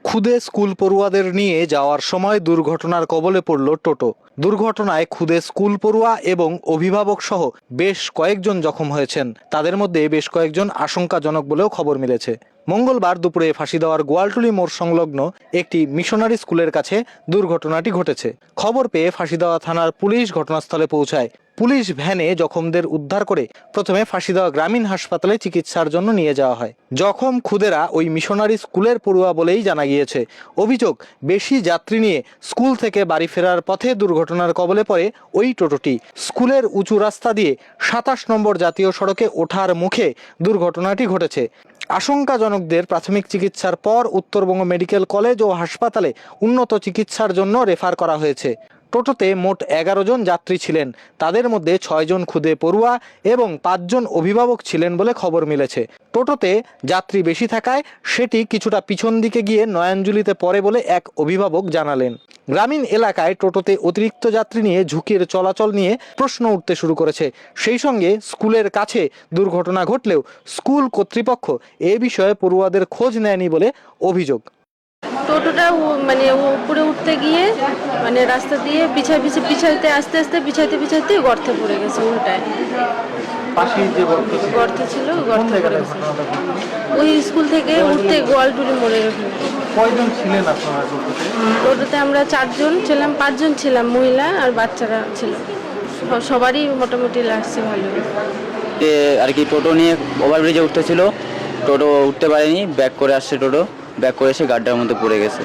খুদে স্কুল পড়ুয়াদের নিয়ে যাওয়ার সময় দুর্ঘটনার কবলে পড়ল টোটো। দুর্ঘটনায় খুদে স্কুল পড়ুয়া এবং অভিভাবক সহ বেশ কয়েকজন জখম হয়েছেন। তাদের মধ্যে বেশ কয়েকজন আশঙ্কাজনক বলেও খবর মিলেছে। মঙ্গলবার দুপুরে ফাঁসি দেওয়ার গোয়ালটুলি মোড় সংলগ্ন একটি মিশনারি স্কুলের কাছে দুর্ঘটনাটি ঘটেছে। খবর পেয়ে ফাঁসি দেওয়া থানার পুলিশ ঘটনাস্থলে পৌঁছায়। পুলিশ ভ্যানে জখমদের উদ্ধার করে প্রথমে ফাঁসি দেওয়া গ্রামীণ হাসপাতালে চিকিৎসার জন্য নিয়ে যাওয়া হয়। জখম খুদেরা ওই মিশনারি স্কুলের পড়ুয়া বলেই জানা গিয়েছে। অভিযোগ, বেশি যাত্রী নিয়ে স্কুল থেকে বাড়ি ফেরার পথে দুর্ঘটনার কবলে পড়ে ওই টোটোটি। স্কুলের উঁচু রাস্তা দিয়ে ২৭ নম্বর জাতীয় সড়কে ওঠার মুখে দুর্ঘটনাটি ঘটেছে। আশঙ্কাজনকদের প্রাথমিক চিকিৎসার পর উত্তরবঙ্গ মেডিকেল কলেজ ও হাসপাতালে উন্নত চিকিৎসার জন্য রেফার করা হয়েছে। টোটোতে মোট ১১ জন যাত্রী ছিলেন। তাদের মধ্যে ৬ জন খুদে পড়ুয়া এবং ৫ জন অভিভাবক ছিলেন বলে খবর মিলেছে। টোটোতে যাত্রী বেশি থাকায় সেটি কিছুটা পিছন দিকে গিয়ে নয়াঞ্জলিতে পড়ে বলে এক অভিভাবক জানালেন। গ্রামীণ এলাকায় টোটোতে অতিরিক্ত যাত্রী নিয়ে ঝুঁকির চলাচল নিয়ে প্রশ্ন উঠতে শুরু করেছে। সেই সঙ্গে স্কুলের কাছে দুর্ঘটনা ঘটলেও স্কুল কর্তৃপক্ষ এ বিষয়ে পড়ুয়াদের খোঁজ নেয়নি বলে অভিযোগ। টোটোটা মানে উপরে উঠতে গিয়ে মানে রাস্তা দিয়ে পিছাইতে আস্তে পিছাইতে গর্তে পড়ে গেছে। উল্টায় গর্ত ছিল, গর্তে পড়ে গেছে। ওই স্কুল থেকে উঠতে গোয়ালটুলি মোড়ে গেছে। কয়জন ছিলেন আপনারা টোটোতে? আমরা 4 জন ছিলাম, 5 জন ছিলাম, মহিলা আর বাচ্চারা ছিল। সবারই মোটামুটি লাগছে ভালো। আর কি টোটো নিয়ে ওভারব্রিজে উঠতেছিল, টোটো উঠতে পারেনি, ব্যাক করে আসছে টোটো, ব্যাক করে এসে গাড্ডার মধ্যে পড়ে গেছে।